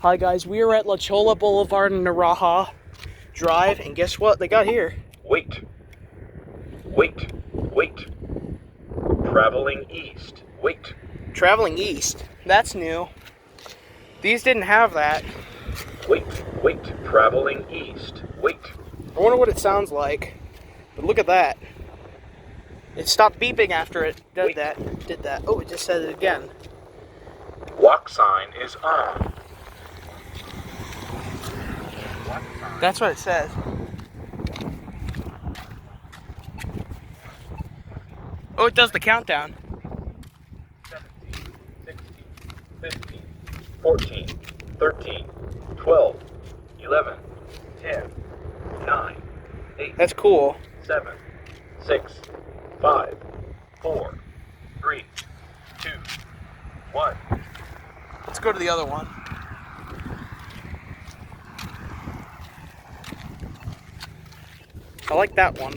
Hi guys, we are at La Cholla Boulevard and Naraha Drive, and guess what they got here? Wait. Traveling east. Wait. Traveling east. That's new. These didn't have that. Wait. Traveling east. Wait. I wonder what it sounds like. But look at that. It stopped beeping after it did that. Oh, it just said it again. Walk sign is on. That's what it says. Oh, it does the countdown. 17, 16, 15, 14, 13, 12, 11, 10, 9, 8. That's cool. 7, 6, 5, 4, 3, 2, 1. Let's go to the other one. I like that one.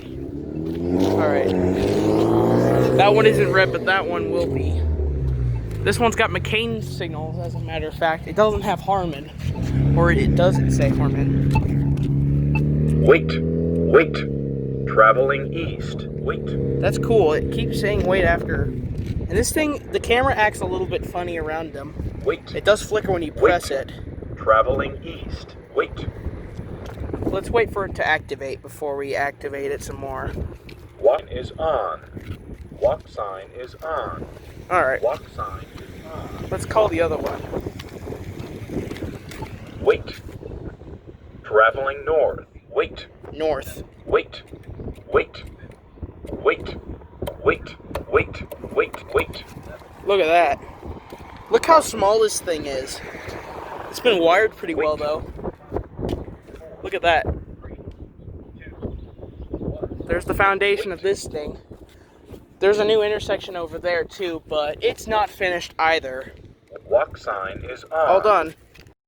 Alright. That one isn't red, but that one will be. This one's got McCain signals, as a matter of fact. It doesn't have Harmon. Or it doesn't say Harmon. Wait. Traveling east. Wait. That's cool. It keeps saying wait after. And this thing, the camera acts a little bit funny around them. Wait. It does flicker when you press it. Traveling east. Wait. Let's wait for it to activate before we activate it some more. Walk is on. Walk sign is on. Alright. Walk sign is on. Let's call the other one. Wait. Traveling north. Wait. North. Wait. Look at that. Look how small this thing is. It's been wired pretty well though. Look at that. There's the foundation of this thing. There's a new intersection over there too, but it's not finished either. Walk sign is on. All done.